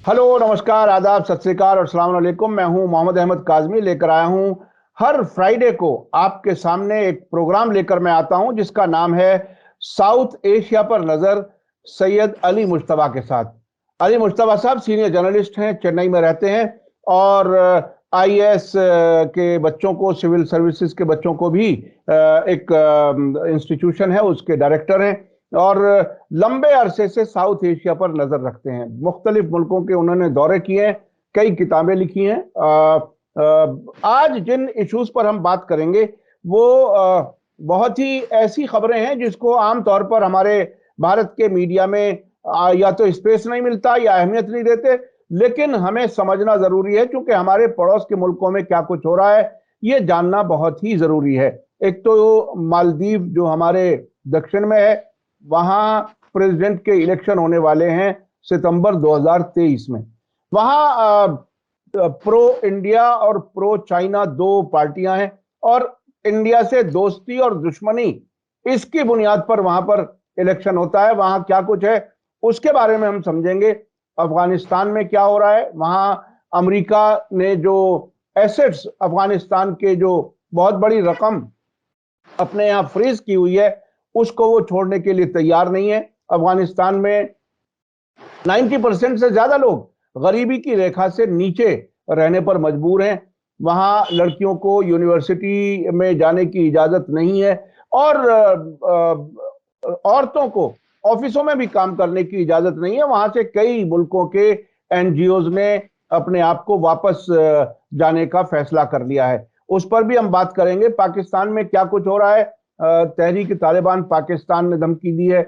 Hello, नमस्कार, आदाब, सत श्री अकाल और अस्सलाम वालेकुम। मैं हूं मोहम्मद अहमद काज़मी। लेकर आया हूं हर फ्राइडे को आपके सामने एक प्रोग्राम लेकर मैं आता हूं जिसका नाम है साउथ एशिया पर नजर, सैयद अली मुश्तबा के साथ। अली मुश्तबा साहब सीनियर जर्नलिस्ट हैं, चेन्नई में रहते हैं और आईएएस के बच्चों को, सिविल सर्विसेज के बच्चों को भी एक इंस्टीट्यूशन है उसके डायरेक्टर हैं और लंबे अरसे से साउथ एशिया पर नजर रखते हैं। मुख्तलिफ मुल्कों के उन्होंने दौरे किए हैं, कई किताबें लिखी हैं। आज जिन इश्यूज पर हम बात करेंगे वो बहुत ही ऐसी खबरें हैं जिसको आमतौर पर हमारे भारत के मीडिया में या तो स्पेस नहीं मिलता या अहमियत नहीं देते, लेकिन हमें समझना जरूरी है क्योंकि हमारे पड़ोस के मुल्कों में क्या कुछ हो रहा है ये जानना बहुत ही जरूरी है। एक तो मालदीव जो हमारे दक्षिण में है, वहां प्रेसिडेंट के इलेक्शन होने वाले हैं सितंबर 2023 में। वहां प्रो इंडिया और प्रो चाइना दो पार्टियां हैं और इंडिया से दोस्ती और दुश्मनी इसकी बुनियाद पर वहां पर इलेक्शन होता है। वहां क्या कुछ है उसके बारे में हम समझेंगे। अफगानिस्तान में क्या हो रहा है, वहां अमेरिका ने जो एसेट्स अफगानिस्तान के, जो बहुत बड़ी रकम अपने यहां फ्रीज की हुई है, उसको वो छोड़ने के लिए तैयार नहीं है। अफगानिस्तान में 90% से ज्यादा लोग गरीबी की रेखा से नीचे रहने पर मजबूर हैं। वहां लड़कियों को यूनिवर्सिटी में जाने की इजाजत नहीं है और औरतों को ऑफिसों में भी काम करने की इजाजत नहीं है। वहां से कई मुल्कों के एनजीओज ने अपने आप को वापस जाने का फैसला कर लिया है। उस पर भी हम बात करेंगे। पाकिस्तान में क्या कुछ हो रहा है, तहरीक तालिबान पाकिस्तान ने धमकी दी है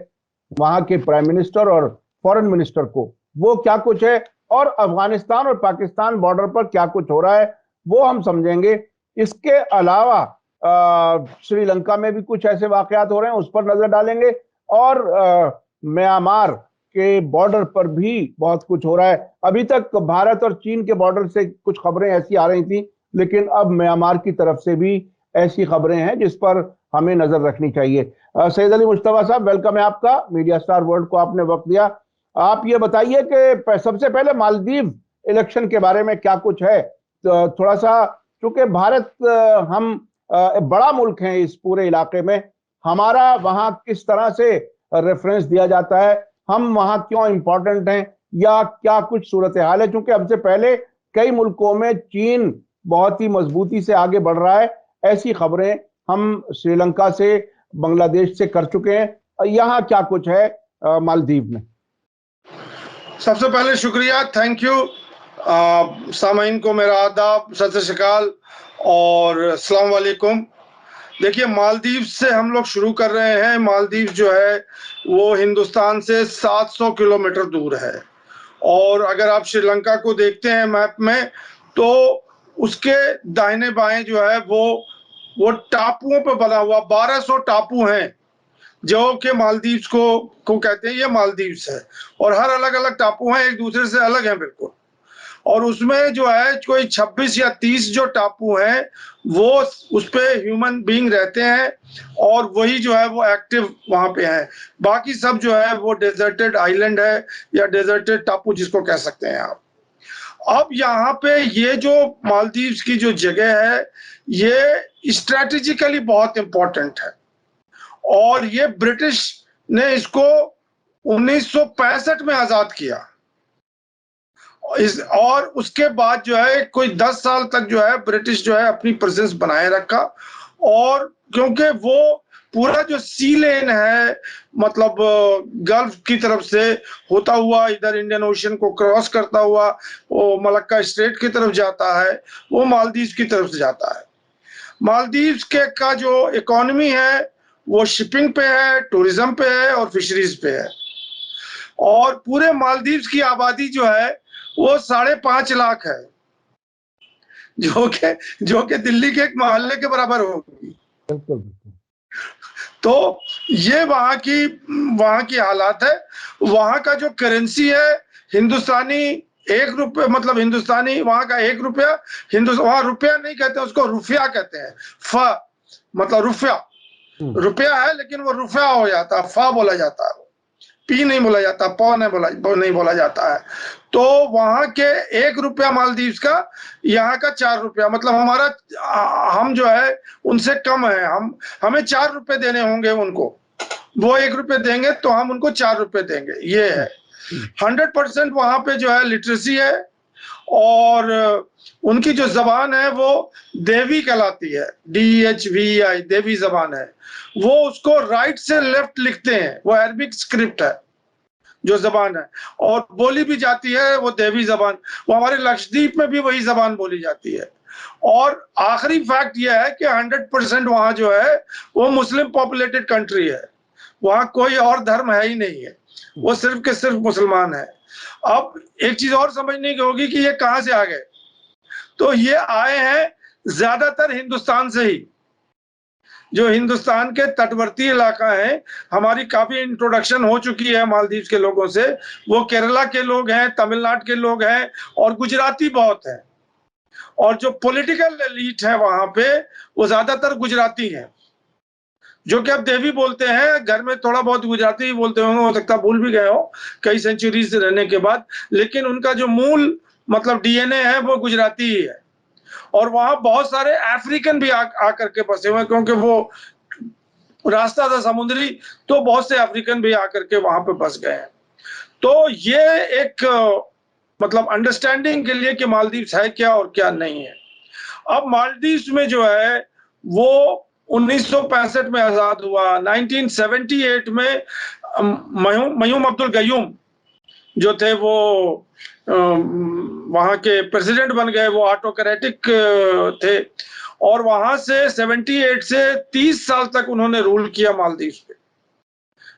वहां के प्राइम मिनिस्टर और फॉरेन मिनिस्टर को, वो क्या कुछ है, और अफगानिस्तान और पाकिस्तान बॉर्डर पर क्या कुछ हो रहा है वो हम समझेंगे। इसके अलावा श्रीलंका में भी कुछ ऐसे वाकयात हो रहे हैं, उस पर नजर डालेंगे और म्यांमार के बॉर्डर पर भी बहुत कुछ हो रहा है। अभी तक भारत और चीन के बॉर्डर से कुछ खबरें ऐसी आ रही थी, लेकिन अब म्यांमार की तरफ से भी ऐसी खबरें हैं जिस पर हमें नजर रखनी चाहिए। सैयद अली मुश्तबा साहब, वेलकम है आपका। मीडिया स्टार वर्ल्ड को आपने वक्त दिया। आप ये बताइए कि सबसे पहले मालदीव इलेक्शन के बारे में क्या कुछ है, तो थोड़ा सा, क्योंकि भारत हम बड़ा मुल्क है इस पूरे इलाके में, हमारा वहां किस तरह से रेफरेंस दिया जाता है, हम वहां क्यों इंपॉर्टेंट हैं, या क्या कुछ सूरत हाल है, क्योंकि हमसे पहले कई मुल्कों में चीन बहुत ही मजबूती से आगे बढ़ रहा है। ऐसी खबरें हम श्रीलंका से, बांग्लादेश से कर चुके हैं। यहाँ क्या कुछ है मालदीव में? सबसे पहले शुक्रिया, थैंक यू। सामाइन को मेरा आदाब, सत श्री अकाल और अस्सलाम वालेकुम। देखिए, मालदीव से हम लोग शुरू कर रहे हैं। मालदीव जो है वो हिंदुस्तान से 700 किलोमीटर दूर है और अगर आप श्रीलंका को देखते हैं मैप में तो उसके दाहिने बाएं जो है वो टापुओं पे बना हुआ 1200 टापू हैं जो कि मालदीव्स को कहते हैं। ये मालदीव्स है और हर अलग अलग टापू हैं, एक दूसरे से अलग हैं बिल्कुल। और उसमें जो है कोई 26 या 30 जो टापू हैं वो उस पे ह्यूमन बीइंग रहते हैं और वही जो है वो एक्टिव वहां पे है। बाकी सब जो है वो डेजर्टेड आइलैंड है या डेजर्टेड टापू जिसको कह सकते हैं आप। अब यहाँ पे ये जो मालदीव्स की जो जगह है ये स्ट्रेटेजिकली बहुत इंपॉर्टेंट है और ये ब्रिटिश ने इसको 1965 में आजाद किया और उसके बाद जो है कोई 10 साल तक जो है ब्रिटिश जो है अपनी प्रेजेंस बनाए रखा। और क्योंकि वो पूरा जो सी लेन है, मतलब गल्फ की तरफ से होता हुआ इधर इंडियन ओशन को क्रॉस करता हुआ वो मलक्का स्ट्रेट की तरफ जाता है, वो मालदीव की तरफ से जाता है। मालदीव के का जो इकोनॉमी है वो शिपिंग पे है, टूरिज्म पे है और फिशरीज पे है। और पूरे मालदीव की आबादी जो है वो 5.5 लाख है, जो कि दिल्ली के एक मोहल्ले के बराबर होगी। तो ये वहां की हालात है। वहां का जो करेंसी है हिंदुस्तानी 1 रुपये, मतलब हिंदुस्तानी वहां का 1 रुपया, वहां रुपया नहीं कहते, उसको रुपया कहते हैं। मतलब रुपया है लेकिन वो रुपया हो जाता है, फा बोला जाता है। पी नहीं बोला जाता, पौ नहीं बोला जाता है। तो वहां के 1 रुपया मालदीव्स का, यहाँ का 4 रुपया, मतलब हम जो है उनसे कम है। हमें 4 रुपए देने होंगे उनको, वो 1 रुपए देंगे तो हम उनको 4 रुपए देंगे, ये है। 100% वहां पे जो है लिटरेसी है, और उनकी जो जबान है वो देवी कहलाती है, DHVI, देवी जबान है। वो उसको राइट से लेफ्ट लिखते हैं, वो अरबिक स्क्रिप्ट है जो जबान है, और बोली भी जाती है वो देवी जबान। वो हमारे लक्षद्वीप में भी वही जबान बोली जाती है। और आखिरी फैक्ट यह है कि 100% वहां जो है वो मुस्लिम पॉपुलेटेड कंट्री है, वहां कोई और धर्म है ही नहीं है, वो सिर्फ के सिर्फ मुसलमान है। अब एक चीज और समझने की होगी कि ये कहां से आ गए। तो ये आए हैं ज्यादातर हिंदुस्तान से ही, जो हिंदुस्तान के तटवर्ती इलाका है। हमारी काफी इंट्रोडक्शन हो चुकी है मालदीव के लोगों से। वो केरला के लोग हैं, तमिलनाडु के लोग हैं, और गुजराती बहुत हैं। और जो पॉलिटिकल एलीट है वहां पे वो ज्यादातर गुजराती हैं, जो कि अब देवी बोलते हैं। घर में थोड़ा बहुत गुजराती बोलते होंगे, हो सकता भूल भी गए हो कई सेंचुरीज रहने के बाद, लेकिन उनका जो मूल मतलब DNA है वो गुजराती ही है। और वहां बहुत सारे अफ्रीकन भी आकर के बसे हुए हैं, क्योंकि वो रास्ता था समुद्री, तो बहुत से अफ्रीकन भी आकर के वहां पे बस गए हैं। तो ये एक मतलब अंडरस्टैंडिंग के लिए कि मालदीव्स है क्या और क्या नहीं है। अब मालदीव्स में जो है वो 1965 में आजाद हुआ। 1978 में मयूम अब्दुल गयूम जो थे वो वहां के प्रेसिडेंट बन गए। वो ऑटोक्रेटिक थे, और वहां से 78 से 30 साल तक उन्होंने रूल किया मालदीव्स पे,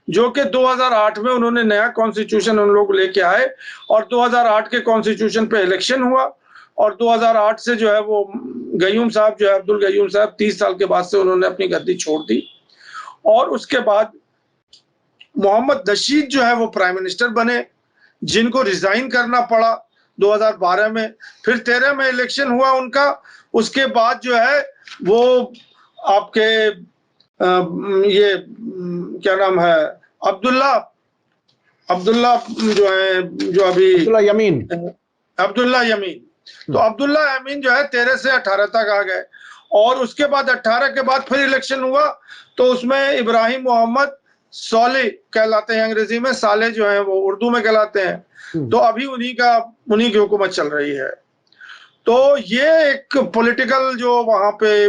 जो कि 2008 में उन्होंने नया कॉन्स्टिट्यूशन उन लोग लेके आए, और 2008 के कॉन्स्टिट्यूशन पे इलेक्शन हुआ, और 2008 से जो है वो गयूम साहब जो है, अब्दुल गयूम साहब, 30 साल के बाद से उन्होंने अपनी गद्दी छोड़ दी। और उसके बाद मोहम्मद नशीद जो है वो प्राइम मिनिस्टर बने, जिनको रिजाइन करना पड़ा 2012 में। फिर 13 में इलेक्शन हुआ उनका। उसके बाद जो है वो आपके ये क्या नाम है, अब्दुल्ला जो है, जो अभी अब्दुल्ला यमीन। तो अब्दुल्ला यमीन जो है 13 से 18 तक आ गए। और उसके बाद 18 के बाद फिर इलेक्शन हुआ, तो उसमें इब्राहिम मोहम्मद सोले कहलाते हैं अंग्रेजी में, साले जो है वो उर्दू में कहलाते हैं। तो अभी उन्हीं की हुकूमत चल रही है। तो ये एक पॉलिटिकल जो वहां पे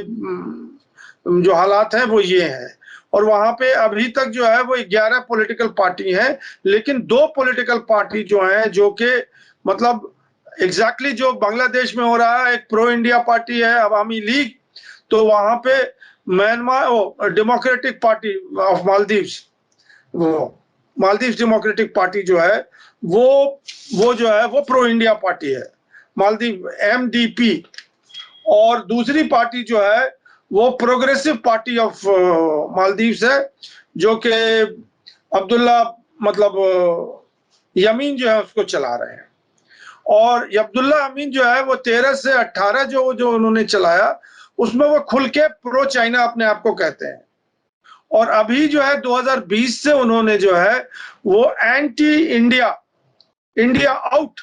जो हालात हैं वो ये हैं। और वहां पे अभी तक जो है वो 11 पॉलिटिकल पार्टी हैं, लेकिन 2 पॉलिटिकल पार्टी जो हैं, जो कि मतलब एग्जैक्टली जो बांग्लादेश में हो रहा है, एक प्रो इंडिया पार्टी है अवामी लीग, तो वहां पे Myanmar democratic party of Maldives, Maldives democratic party जो है वो जो है वो प्रो इंडिया पार्टी है, मालदीव MDP। और दूसरी पार्टी जो है वो प्रोग्रेसिव पार्टी ऑफ मालदीव्स है, जो कि अब्दुल्ला मतलब यमीन जो है उसको चला रहे हैं। और अब्दुल्ला यमीन जो है वो 13 से 18 जो उन्होंने चलाया, उसमें वो खुल के प्रो चाइना अपने आप को कहते हैं। और अभी जो है 2020 से उन्होंने जो है वो एंटी इंडिया आउट,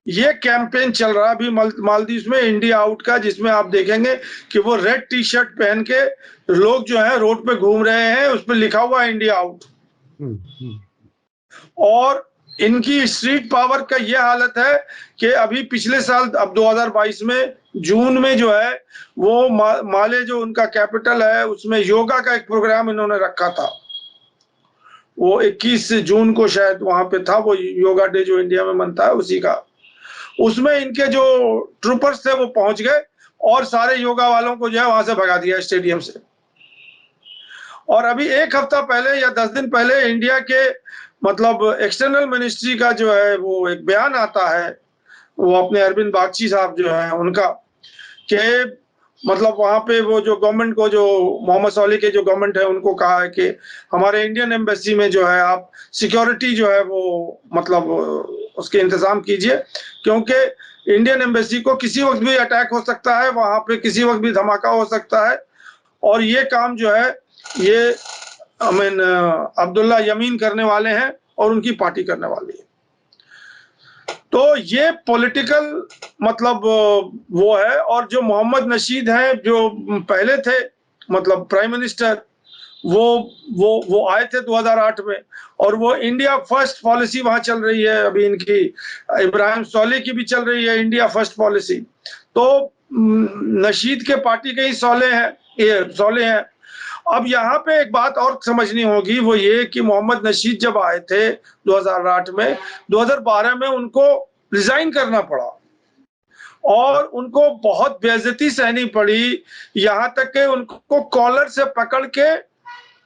ये कैंपेन चल रहा है अभी मालदीव्स में, इंडिया आउट का, जिसमें आप देखेंगे कि वो रेड टी-शर्ट पहन के लोग जो है रोड पे घूम रहे हैं, उस पर लिखा हुआ है इंडिया आउट। और इनकी स्ट्रीट पावर का ये हालत है कि अभी पिछले साल, अब 2022 में जून में जो है वो माले जो उनका कैपिटल है, उसमें योगा का एक प्रोग्राम इन्होंने रखा था। वो 21 जून को शायद वहां पे था, वो योगा डे जो इंडिया में मनता है उसी का। उसमें इनके जो ट्रूपर्स थे वो पहुंच गए और सारे योगा वालों को जो है वहां से भगा दिया स्टेडियम से। और अभी 1 हफ्ता पहले या 10 दिन पहले इंडिया के मतलब एक्सटर्नल मिनिस्ट्री का जो है वो एक बयान आता है, वो अपने अरविंद बागची साहब जो है उनका, कि मतलब वहां पे वो जो गवर्नमेंट को, जो मोहम्मद सोली के जो गवर्नमेंट है, उनको कहा है कि हमारे इंडियन एम्बेसी में जो है आप सिक्योरिटी जो है वो मतलब उसके इंतजाम कीजिए, क्योंकि इंडियन एम्बेसी को किसी वक्त भी अटैक हो सकता है, वहां पे किसी वक्त भी धमाका हो सकता है। और ये काम जो है ये अब्दुल्ला यमीन करने वाले हैं और उनकी पार्टी करने वाली है। तो ये पॉलिटिकल मतलब वो है। और जो मोहम्मद नशीद हैं जो पहले थे मतलब प्राइम मिनिस्टर, वो आए थे 2008 में, और वो इंडिया फर्स्ट पॉलिसी वहां चल रही है अभी इनकी, इब्राहिम सौले की भी चल रही है इंडिया फर्स्ट पॉलिसी। तो नशीद के पार्टी के ही सौले हैं। अब यहाँ पे एक बात और समझनी होगी, वो ये कि मोहम्मद नशीद जब आए थे 2008 में, 2012 में उनको रिजाइन करना पड़ा और उनको बहुत बेइज्जती सहनी पड़ी, यहाँ तक कि उनको कॉलर से पकड़ के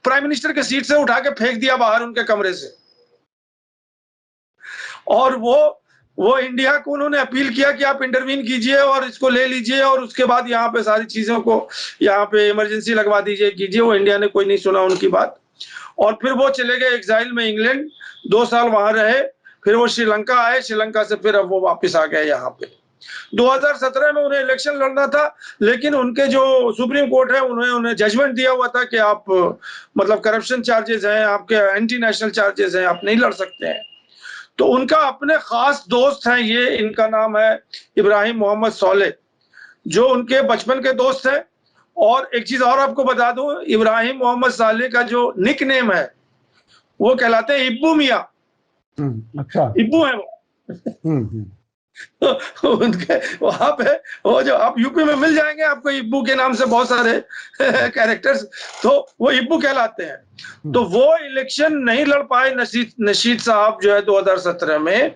प्राइम मिनिस्टर के सीट से उठा के फेंक दिया बाहर उनके कमरे से। और वो इंडिया को उन्होंने अपील किया कि आप इंटरवीन कीजिए और इसको ले लीजिए और उसके बाद यहाँ पे सारी चीजों को यहाँ पे इमरजेंसी लगवा दीजिए कीजिए। वो इंडिया ने कोई नहीं सुना उनकी बात, और फिर वो चले गए एग्जाइल में इंग्लैंड, 2 साल वहां रहे, फिर वो श्रीलंका आए, श्रीलंका से फिर अब वो वापस आ गए यहाँ पे। 2017 में उन्हें इलेक्शन लड़ना था, लेकिन उनके जो सुप्रीम कोर्ट है उन्हें जजमेंट दिया हुआ था कि आप मतलब करप्शन चार्जेस हैं, आपके एंटी नेशनल चार्जेस हैं, आप नहीं लड़ सकते हैं। तो उनका अपने खास दोस्त हैं, ये इनका नाम है इब्राहिम मोहम्मद सौले, जो उनके बचपन के दोस्त हैं। और एक चीज और आपको बता दूं, इब्राहिम मोहम्मद सौले का जो निक नेम है वो कहलाते हैं इब्बू मियाँ। अच्छा, इब्बू है वो। तो उनके वहां पे वो जो आप यूपी में मिल जाएंगे आपको इब्बू के नाम से बहुत सारे कैरेक्टर्स, तो वो इब्बू कहलाते हैं। तो वो इलेक्शन नहीं लड़ पाए नशीद साहब जो है 2017 में,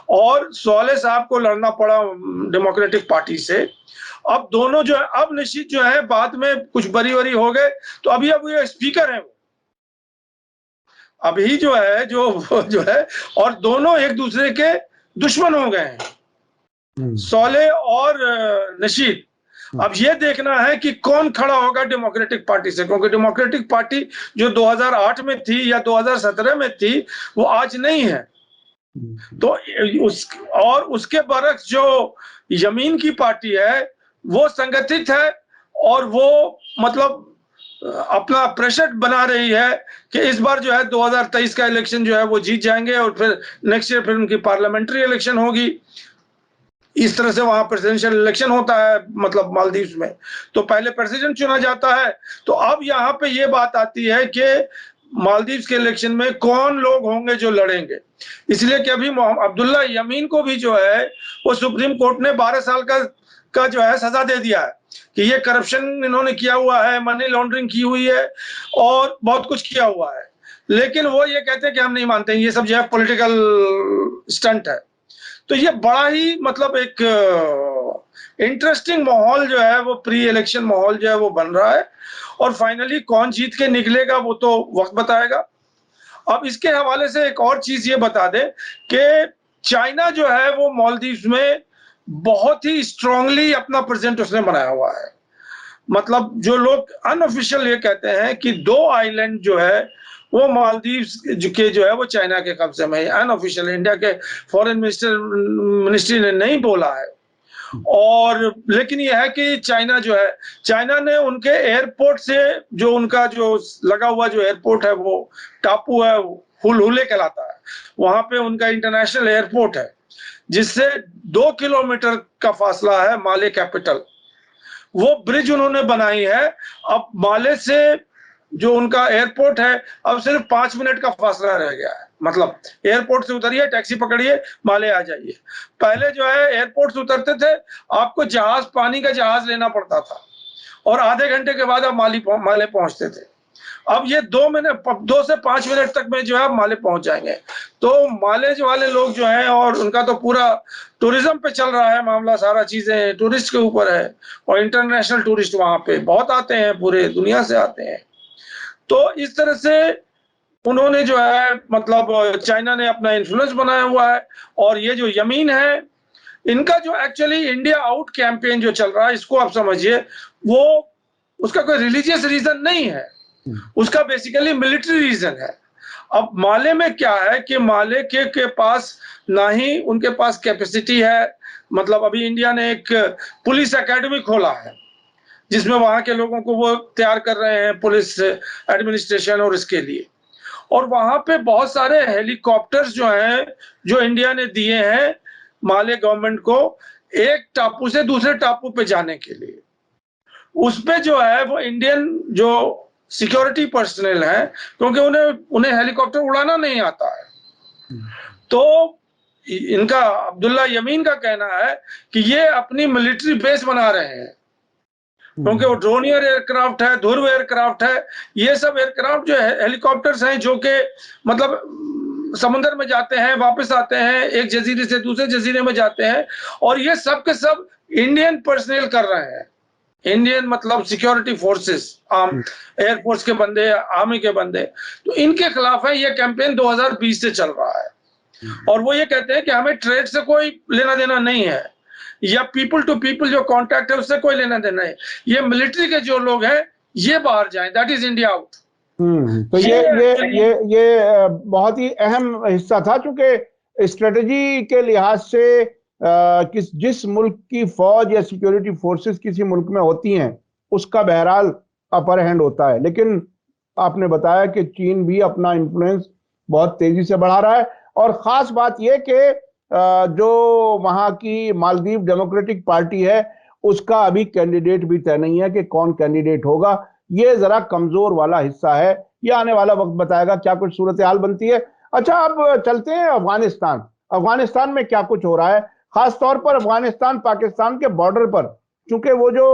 और सौले साहब को लड़ना पड़ा डेमोक्रेटिक पार्टी से। अब दोनों जो है, अब नशीद जो है बाद में कुछ बरी हो गए, तो अभी अब ये स्पीकर है अभी जो है, और दोनों एक दूसरे के दुश्मन हो गए हैं, सौले और नशीद। अब ये देखना है कि कौन खड़ा होगा डेमोक्रेटिक पार्टी से, क्योंकि डेमोक्रेटिक पार्टी जो 2008 में थी या 2017 में थी वो आज नहीं है। तो उसके बरक्स जो यमीन की पार्टी है वो संगठित है, और वो मतलब अपना प्रेशर बना रही है कि इस बार जो है 2023 का इलेक्शन जो है वो जीत जाएंगे, और फिर नेक्स्ट ईयर फिर उनकी पार्लियामेंट्री इलेक्शन होगी। इस तरह से वहां प्रेसिडेंशियल इलेक्शन होता है मतलब मालदीव्स में, तो पहले प्रेसिडेंट चुना जाता है। तो अब यहाँ पे ये बात आती है कि मालदीव्स के इलेक्शन में कौन लोग होंगे जो लड़ेंगे, इसलिए कि अभी अब्दुल्ला यमीन को भी जो है वो सुप्रीम कोर्ट ने 12 साल का जो है सजा दे दिया है कि ये करप्शन इन्होंने किया हुआ है, मनी लॉन्ड्रिंग की हुई है और बहुत कुछ किया हुआ है। लेकिन वो ये कहते हैं कि हम नहीं मानते, ये सब जो है पॉलिटिकल स्टंट है। तो ये बड़ा ही मतलब एक इंटरेस्टिंग माहौल जो है वो प्री इलेक्शन माहौल जो है वो बन रहा है, और फाइनली कौन जीत के निकलेगा वो तो वक्त बताएगा। अब इसके हवाले से एक और चीज ये बता दे कि चाइना जो है वो मालदीव्स में बहुत ही स्ट्रांगली अपना प्रेजेंट उसने बनाया हुआ है। मतलब जो लोग अनऑफिशियल ये कहते हैं कि 2 आइलैंड जो है वो मालदीव्स के जो है वो चाइना के कब्जे में है। अनऑफिशियल इंडिया के फॉरेन मिनिस्ट्री ने नहीं बोला है। और लेकिन यह है कि चाइना ने उनके एयरपोर्ट से जो उनका जो लगा हुआ जो एयरपोर्ट है वो टापू है, हुलहुले कहलाता है, वहां पे उनका इंटरनेशनल एयरपोर्ट है जिससे 2 किलोमीटर का फासला है माले कैपिटल। वो ब्रिज उन्होंने बनाई है। अब माले से जो उनका एयरपोर्ट है अब सिर्फ 5 मिनट का फासला रह गया है। मतलब एयरपोर्ट से उतरिए, टैक्सी पकड़िए, माले आ जाइए। पहले जो है एयरपोर्ट से उतरते थे आपको पानी का जहाज लेना पड़ता था, और आधे घंटे के बाद आप माले पहुंचते थे। अब ये 2 से 5 मिनट तक में जो है माले पहुंच जाएंगे। तो माले जो वाले लोग जो हैं, और उनका तो पूरा टूरिज्म पे चल रहा है मामला, सारा चीजें टूरिस्ट के ऊपर है, और इंटरनेशनल टूरिस्ट वहां पे बहुत आते हैं, पूरे दुनिया से आते हैं। तो इस तरह से उन्होंने जो है मतलब चाइना ने अपना इन्फ्लुएंस बनाया हुआ है। और ये जो यमीन है, इनका जो एक्चुअली इंडिया आउट कैंपेन जो चल रहा है, इसको आप समझिए, वो उसका कोई रिलीजियस रीजन नहीं है, उसका बेसिकली मिलिट्री रीजन है। अब माले में क्या है कि माले के पास ना ही उनके पास कैपेसिटी है। मतलब अभी इंडिया ने एक पुलिस एकेडमी खोला है जिसमें वहां के लोगों को वो तैयार कर रहे हैं पुलिस एडमिनिस्ट्रेशन और इसके लिए। और वहां पे बहुत सारे हेलीकॉप्टर्स जो हैं, जो इंडिया ने दिए हैं माले गवर्नमेंट को, एक टापू से दूसरे टापू पे जाने के लिए। उसपे जो है वो इंडियन जो सिक्योरिटी पर्सनल है, क्योंकि उन्हें उन्हें हेलीकॉप्टर उड़ाना नहीं आता है, तो इनका अब्दुल्ला यमीन का कहना है कि ये अपनी मिलिट्री बेस बना रहे हैं, क्योंकि वो ड्रोनियर एयरक्राफ्ट है, ध्रुव एयरक्राफ्ट है, ये सब एयरक्राफ्ट जो है हेलीकॉप्टर्स हैं जो कि मतलब समुद्र में जाते हैं, वापस आते हैं, एक जजीरे से दूसरे जजीरे में जाते हैं, और ये सब के सब इंडियन पर्सनल कर रहे हैं। इंडियन मतलब सिक्योरिटी फोर्सेस, एयरफोर्स के बंदे, आर्मी के बंदे, तो इनके खिलाफ है ये कैंपेन 2020 से चल रहा है। और वो ये कहते हैं कि हमें ट्रेड से कोई लेना देना नहीं है, या पीपल टू पीपल जो कांटेक्ट है उससे कोई लेना देना है, ये मिलिट्री के जो लोग हैं ये बाहर जाएं, दैट इज इंडिया आउट। तो ये बहुत ही अहम हिस्सा था, क्योंकि स्ट्रेटजी के लिहाज से जिस मुल्क की फौज या सिक्योरिटी फोर्सेस किसी मुल्क में होती हैं उसका बहरहाल अपर हैंड होता है। लेकिन आपने बताया कि चीन भी अपना इन्फ्लुएंस बहुत तेजी से बढ़ा रहा है, और खास बात यह कि जो वहां की मालदीव डेमोक्रेटिक पार्टी है उसका अभी कैंडिडेट भी तय नहीं है कि कौन कैंडिडेट होगा। ये जरा कमजोर वाला हिस्सा है, ये आने वाला वक्त बताएगा क्या कुछ सूरत हाल बनती है। अच्छा, अब चलते हैं अफगानिस्तान। अफगानिस्तान में क्या कुछ हो रहा है, खास तौर पर अफगानिस्तान पाकिस्तान के बॉर्डर पर, क्योंकि वो जो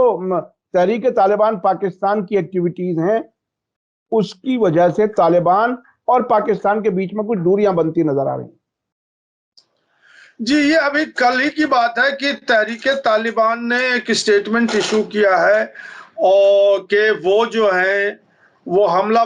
तहरीक तालिबान पाकिस्तान की एक्टिविटीज हैं उसकी वजह से तालिबान और पाकिस्तान के बीच में कुछ दूरियां बनती नजर आ रही हैं। जी, ये अभी कल ही की बात है कि तहरीक तालिबान ने एक स्टेटमेंट इशू किया है, और कि वो जो है वो हमला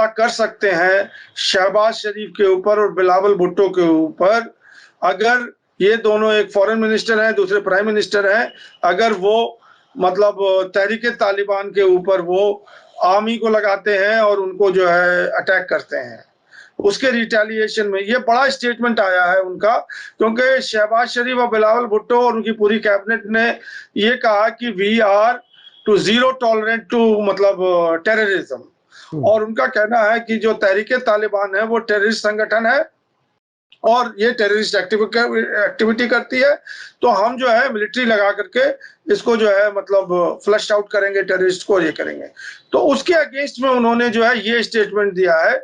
कर सकते हैं शहबाज शरीफ के ऊपर और बिलावल भुट्टो के ऊपर, अगर ये दोनों, एक फॉरेन मिनिस्टर हैं दूसरे प्राइम मिनिस्टर हैं, अगर वो मतलब तहरीक तालिबान के ऊपर वो आर्मी को लगाते हैं और उनको जो है अटैक करते हैं, उसके रिटेलिएशन में। ये बड़ा स्टेटमेंट आया है उनका, क्योंकि शहबाज शरीफ और बिलावल भुट्टो और उनकी पूरी कैबिनेट ने ये कहा कि we are to zero tolerant to मतलब टेररिज्म, और उनका कहना है कि जो तहरीक तालिबान है वो टेररिस्ट संगठन है और ये टेररिस्ट एक्टिविटी करती है, तो हम जो है मिलिट्री लगा करके इसको जो है मतलब फ्लश आउट करेंगे टेररिस्ट को, ये करेंगे। तो उसके अगेंस्ट में उन्होंने जो है ये स्टेटमेंट दिया है।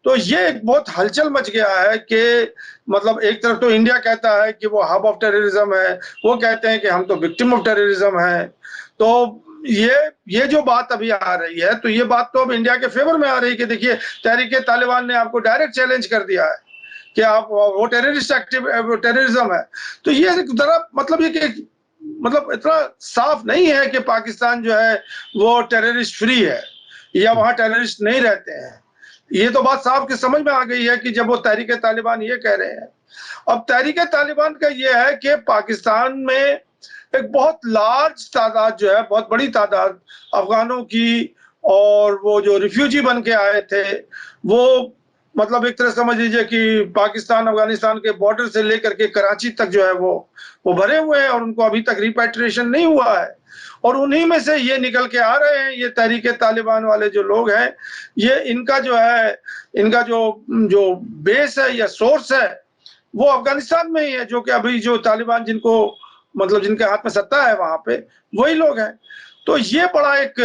तो ये एक बहुत हलचल मच गया है कि मतलब एक तरफ तो इंडिया कहता है कि वो हब ऑफ टेररिज्म है, वो कहते हैं कि हम तो विक्टिम ऑफ टेररिज्म है। तो ये जो बात अभी आ रही है, तो ये बात तो अब इंडिया के फेवर में आ रही है कि देखिए तहरीक तालिबान ने आपको डायरेक्ट चैलेंज कर दिया है कि आप वो टेररिज्म है। तो ये जरा मतलब ये कि मतलब इतना साफ नहीं है कि पाकिस्तान जो है वो टेररिस्ट फ्री है या वहां टेररिस्ट नहीं रहते हैं। ये तो बात साफ की समझ में आ गई है कि जब वो तहरीक तालिबान ये कह रहे हैं। अब तहरीक तालिबान का ये है कि पाकिस्तान में एक बहुत लार्ज तादाद जो है, बहुत बड़ी तादाद अफगानों की, और वो जो रिफ्यूजी बन के आए थे वो मतलब एक तरह समझ लीजिए कि पाकिस्तान अफगानिस्तान के बॉर्डर से लेकर के कराची तक जो है वो भरे हुए हैं, और उनको अभी तक रिपैट्रिएशन नहीं हुआ है। और उन्हीं में से ये निकल के आ रहे हैं, ये तहरीक तालिबान वाले जो लोग हैं, ये इनका जो है, इनका जो बेस है या सोर्स है वो अफगानिस्तान में ही है, जो कि अभी जो तालिबान जिनको मतलब जिनके हाथ में सत्ता है वहां पे वही लोग हैं। तो ये बड़ा एक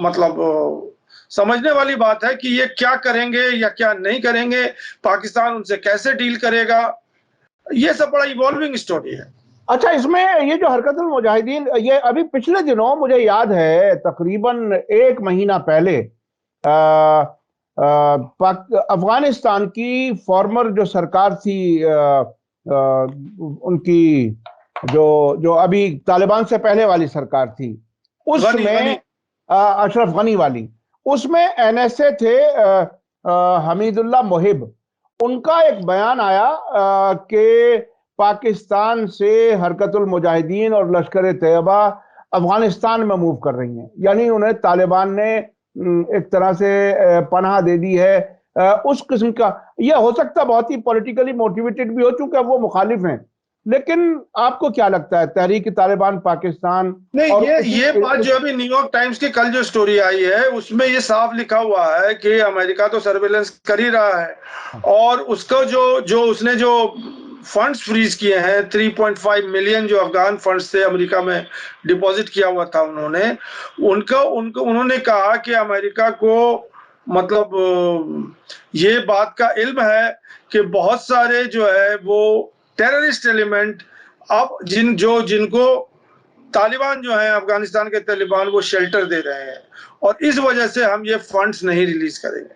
मतलब समझने वाली बात है कि ये क्या करेंगे या क्या नहीं करेंगे, पाकिस्तान उनसे कैसे डील करेगा, ये सब बड़ा इवॉल्विंग स्टोरी है। अच्छा, इसमें ये जो हरकतुल मुजाहिदीन, ये अभी पिछले दिनों मुझे याद है तकरीबन 1 महीना पहले अफगानिस्तान की फॉर्मर जो सरकार थी, उनकी जो अभी तालिबान से पहले वाली सरकार थी, उसमें अशरफ गनी वाली, उसमें एनएसए थे हमीदुल्लाह मोहिब। उनका एक बयान आया कि पाकिस्तान से हरकतुल मुजाहिदीन और लश्कर तैयबा अफगानिस्तान में मूव कर रही हैं, यानी उन्हें तालिबान ने एक तरह से पनाह दे दी है। उस किस्म का यह हो सकता बहुत ही पॉलिटिकली मोटिवेटेड भी हो, चूंकि वो मुखालिफ हैं, लेकिन आपको क्या लगता है, तहरीक तालिबान पाकिस्तान नहीं, और ये बात जो अभी न्यूयॉर्क टाइम्स की कल जो स्टोरी आई है उसमें ये साफ लिखा हुआ है कि अमेरिका तो सर्वेलेंस कर ही रहा है और उसका जो उसने जो फंड्स फ्रीज किए हैं 3.5 मिलियन जो अफगान फंड्स थे अमेरिका में डिपॉजिट किया हुआ था उन्होंने कहा कि अमेरिका को मतलब ये बात का इल्म है कि बहुत सारे जो है वो टेररिस्ट एलिमेंट अब जिनको तालिबान जो है अफगानिस्तान के तालिबान वो शेल्टर दे रहे हैं और इस वजह से हम ये फंड्स नहीं रिलीज करेंगे।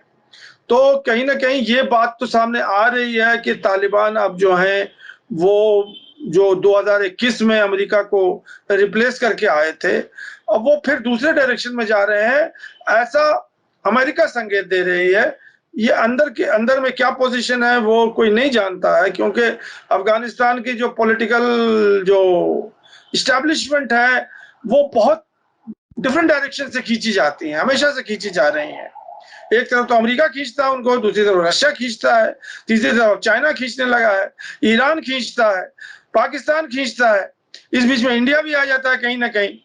तो कहीं ना कहीं ये बात तो सामने आ रही है कि तालिबान अब जो है वो जो 2021 में अमेरिका को रिप्लेस करके आए थे अब वो फिर दूसरे डायरेक्शन में जा रहे हैं, ऐसा अमेरिका संकेत दे रही है। ये अंदर में क्या पोजीशन है वो कोई नहीं जानता है, क्योंकि अफगानिस्तान की जो पॉलिटिकल जो इस्टेब्लिशमेंट है वो बहुत डिफरेंट डायरेक्शन से खींची जाती है, हमेशा से खींची जा रही है। एक तरफ तो अमेरिका खींचता है उनको, दूसरी तरफ रशिया खींचता है, तीसरी तरफ चाइना खींचने लगा है, ईरान खींचता है, पाकिस्तान खींचता है, इस बीच में इंडिया भी आ जाता है कहीं ना कहीं।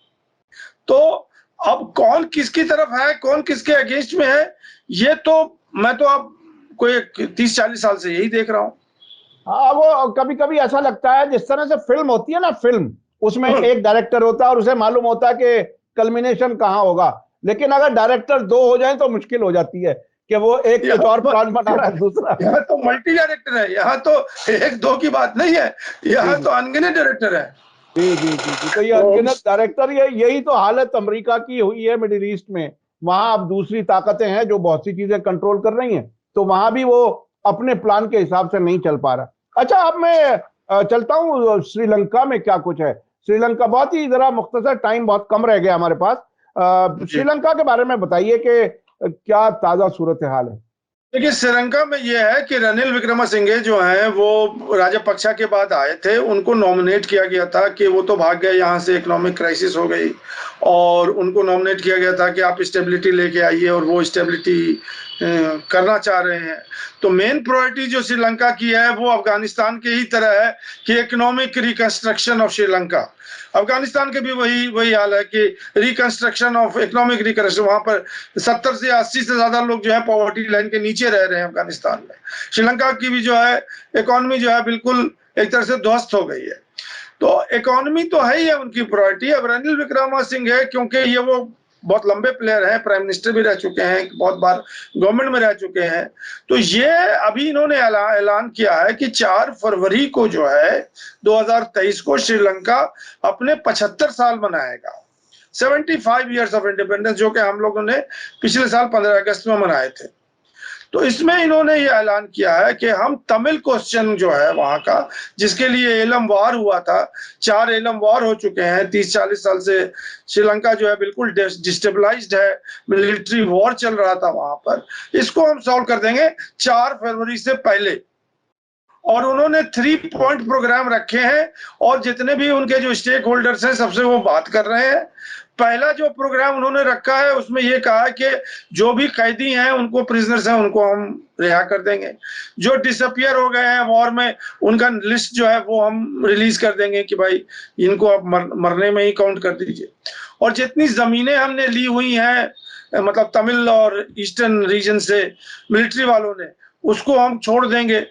तो अब कौन किसकी तरफ है, कौन किसके अगेंस्ट में है, ये तो मैं तो अब कोई 30-40 साल से यही देख रहा हूँ। हाँ, वो कभी कभी ऐसा लगता है जिस तरह से फिल्म होती है ना, फिल्म उसमें एक डायरेक्टर होता है और उसे मालूम होता है कि कल्मिनेशन कहाँ होगा, लेकिन अगर डायरेक्टर दो हो जाए तो मुश्किल हो जाती है कि वो एक कुछ और प्लान बना रहा है, दूसरा। यहाँ तो मल्टी डायरेक्टर है, यहाँ तो एक दो की बात नहीं है, यहाँ तो अनगिनत डायरेक्टर है। जी जी जी जी। तो ये अनगिनत डायरेक्टर, यही तो हालत अमेरिका की हुई है मिडिल ईस्ट में। वहां अब दूसरी ताकतें हैं जो बहुत सी चीजें कंट्रोल कर रही हैं, तो वहां भी वो अपने प्लान के हिसाब से नहीं चल पा रहा। अच्छा, अब मैं चलता हूँ श्रीलंका में क्या कुछ है। श्रीलंका बहुत ही जरा मुख्तसर, टाइम बहुत कम रह गया हमारे पास। श्रीलंका के बारे में बताइए कि क्या ताजा सूरत हाल है। देखिए, श्रीलंका में यह है कि रनिल विक्रमसिंघे जो हैं वो राजपक्षा के बाद आए थे, उनको नॉमिनेट किया गया था कि वो तो भाग गए यहाँ से, इकोनॉमिक क्राइसिस हो गई और उनको नॉमिनेट किया गया था कि आप स्टेबिलिटी लेके आइए और वो स्टेबिलिटी करना चाह रहे हैं। तो मेन प्रायोरिटी जो श्रीलंका की है वो अफगानिस्तान के ही तरह है कि economic reconstruction of Sri Lanka. Afghanistan के भी वही हाल है कि रिकंस्ट्रक्शन ऑफ इकोनॉमिक रिकंस्ट्रक्शन। वहां पर 70 से 80 से ज्यादा लोग जो है पॉवर्टी लाइन के नीचे रह रहे हैं अफगानिस्तान में। श्रीलंका की भी जो है इकोनॉमी जो है बिल्कुल एक तरह से ध्वस्त हो गई है। तो इकोनॉमी तो है ही है उनकी प्रायोरिटी। अब रनिल विक्रमसिंघे क्योंकि ये वो बहुत लंबे प्लेयर हैं, प्राइम मिनिस्टर भी रह चुके हैं, बहुत बार गवर्नमेंट में रह चुके हैं, तो ये अभी इन्होंने ऐलान किया है कि 4 फरवरी को जो है 2023 को श्रीलंका अपने 75 साल मनाएगा, 75 इयर्स ऑफ इंडिपेंडेंस, जो कि हम लोगों ने पिछले साल 15 अगस्त में मनाए थे। तो इसमें इन्होंने ये ऐलान किया है कि हम तमिल क्वेश्चन जो है वहां का, जिसके लिए एलम वार हुआ था, 4 एलम वार हो चुके हैं, 30-40 साल से श्रीलंका जो है बिल्कुल डिस्टेबलाइज्ड है, मिलिट्री वॉर चल रहा था वहां पर, इसको हम सॉल्व कर देंगे 4 फरवरी से पहले। और उन्होंने 3 पॉइंट प्रोग्राम रखे हैं और जितने भी उनके जो स्टेक होल्डर्स हैं सबसे वो बात कर रहे हैं। पहला जो प्रोग्राम उन्होंने रखा है उसमें ये कहा कि जो भी कैदी हैं उनको, प्रिजनर्स हैं, उनको हम रिहा कर देंगे। जो डिसअपियर हो गए हैं वॉर में उनका लिस्ट जो है वो हम रिलीज कर देंगे कि भाई इनको आप मरने में ही काउंट कर दीजिए। और जितनी जमीनें हमने ली हुई हैं मतलब तमिल और ईस्टर्न रीजन से मिलिट्री वालों ने, उसको हम छोड़ देंगे।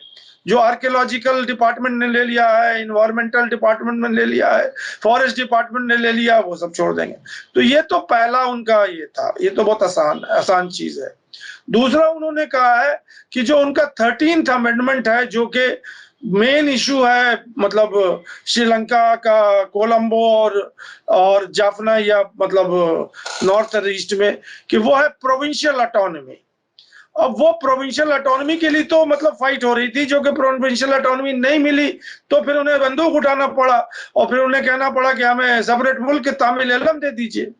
जो आर्कियोलॉजिकल डिपार्टमेंट ने ले लिया है, इन्वायरमेंटल डिपार्टमेंट ने ले लिया है, फॉरेस्ट डिपार्टमेंट ने ले लिया, वो सब छोड़ देंगे। तो ये तो पहला उनका ये था, ये तो बहुत आसान चीज है। दूसरा उन्होंने कहा है कि जो उनका 13th अमेंडमेंट है, जो कि मेन इशू है मतलब श्रीलंका का कोलंबो और जाफना या मतलब नॉर्थ ईस्ट में, कि वो है प्रोविंशियल ऑटोनॉमी। अब वो प्रोविंशियल ऑटोनॉमी के लिए तो मतलब फाइट हो रही थी, जो कि प्रोविंशियल ऑटोनॉमी नहीं मिली तो फिर उन्हें बंदूक उठाना पड़ा और फिर उन्हें कहना पड़ा कि हमें सेपरेट मुल्क तामिल एलम दे दीजिए।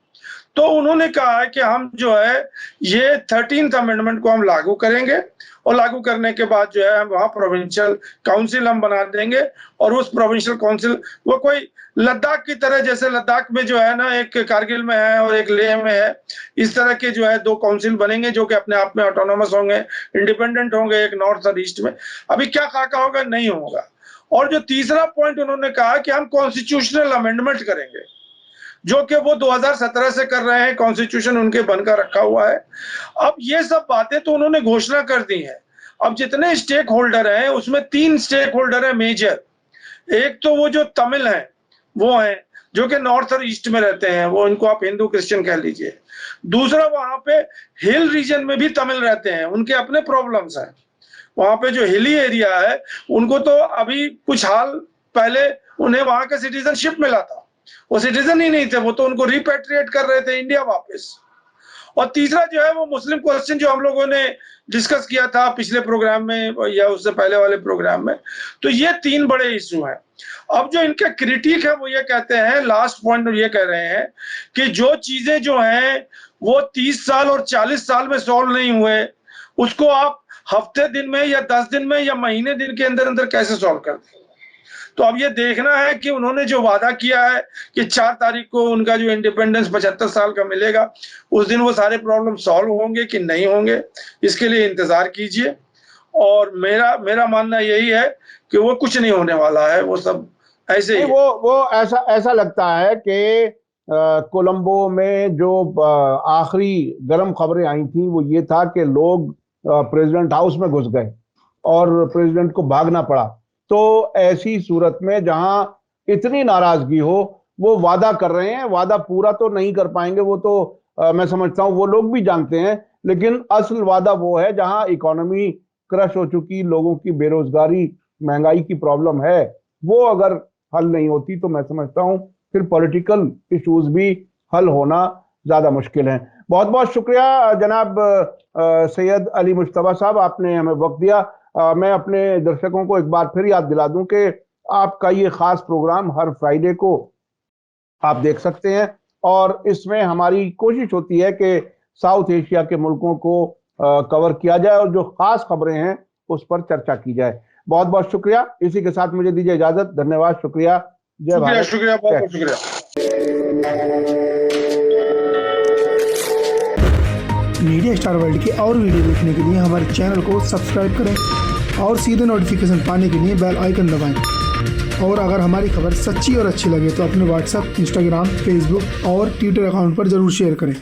तो उन्होंने कहा है कि हम जो है ये 13th अमेंडमेंट को हम लागू करेंगे और लागू करने के बाद जो है हम वहां प्रोविंशियल काउंसिल हम बना देंगे। और उस प्रोविंशियल काउंसिल वो कोई लद्दाख की तरह, जैसे लद्दाख में जो है ना एक कारगिल में है और एक लेह में है, इस तरह के जो है 2 काउंसिल बनेंगे जो कि अपने आप में ऑटोनोमस होंगे, इंडिपेंडेंट होंगे, एक नॉर्थ और ईस्ट में। अभी क्या खाका होगा नहीं होगा। और जो तीसरा पॉइंट उन्होंने कहा कि हम कॉन्स्टिट्यूशनल अमेंडमेंट करेंगे, जो कि वो 2017 से कर रहे हैं, कॉन्स्टिट्यूशन उनके बनकर रखा हुआ है। अब ये सब बातें तो उन्होंने घोषणा कर दी है। अब जितने स्टेक होल्डर हैं उसमें 3 स्टेक होल्डर हैं मेजर। एक तो वो जो तमिल हैं वो हैं, जो कि नॉर्थ और ईस्ट में रहते हैं, वो इनको आप हिंदू क्रिश्चियन कह लीजिए। दूसरा, वहां पे हिल रीजन में भी तमिल रहते हैं, उनके अपने प्रॉब्लम्स हैं। वहां पे जो हिली एरिया है उनको तो अभी कुछ हाल पहले उन्हें वहां का सिटीजनशिप मिला था, वो सिटीजन ही नहीं थे, वो तो उनको रिपेट्रिएट कर रहे थे इंडिया वापस। और तीसरा जो है वो मुस्लिम क्वेश्चन, जो हम लोगों ने डिस्कस किया था पिछले प्रोग्राम में या उससे पहले वाले प्रोग्राम में। तो ये 3 बड़े इशू हैं। अब जो इनका क्रिटिक है वो ये कहते हैं, लास्ट पॉइंट ये कह रहे हैं कि जो चीजें जो हैं वो 30 साल और 40 साल में सॉल्व नहीं हुए, उसको आप हफ्ते दिन में या 10 दिन में या महीने दिन के अंदर अंदर कैसे सॉल्व कर दें। तो अब ये देखना है कि उन्होंने जो वादा किया है कि 4 तारीख को उनका जो इंडिपेंडेंस 75 साल का मिलेगा, उस दिन वो सारे प्रॉब्लम सॉल्व होंगे कि नहीं होंगे, इसके लिए इंतजार कीजिए। और मेरा मानना यही है कि वो कुछ नहीं होने वाला है, वो सब ऐसे ही। वो ऐसा लगता है कि कोलंबो में जो आखिरी गर्म खबरें आई थी वो ये था कि लोग प्रेसिडेंट हाउस में घुस गए और प्रेसिडेंट को भागना पड़ा। तो ऐसी सूरत में जहां इतनी नाराजगी हो, वो वादा कर रहे हैं, वादा पूरा तो नहीं कर पाएंगे, वो तो मैं समझता हूं वो लोग भी जानते हैं। लेकिन असल वादा वो है जहां इकोनॉमी क्रश हो चुकी, लोगों की बेरोजगारी, महंगाई की प्रॉब्लम है, वो अगर हल नहीं होती तो मैं समझता हूं फिर पॉलिटिकल इश्यूज भी हल होना ज्यादा मुश्किल है। बहुत बहुत शुक्रिया जनाब सैयद अली मुश्तबा साहब, आपने हमें वक्त दिया। मैं अपने दर्शकों को एक बार फिर याद दिला दूं कि आपका ये खास प्रोग्राम हर फ्राइडे को आप देख सकते हैं और इसमें हमारी कोशिश होती है कि साउथ एशिया के मुल्कों को कवर किया जाए और जो खास खबरें हैं उस पर चर्चा की जाए। बहुत बहुत शुक्रिया। इसी के साथ मुझे दीजिए इजाजत। धन्यवाद, शुक्रिया, जय भारत। शुक्रिया, बहुत बहुत शुक्रिया। मीडिया स्टार वर्ल्ड के और वीडियो देखने के लिए हमारे चैनल को सब्सक्राइब करें और सीधे नोटिफिकेशन पाने के लिए बेल आइकन दबाएं। और अगर हमारी खबर सच्ची और अच्छी लगे तो अपने व्हाट्सएप, इंस्टाग्राम, फेसबुक और ट्विटर अकाउंट पर जरूर शेयर करें।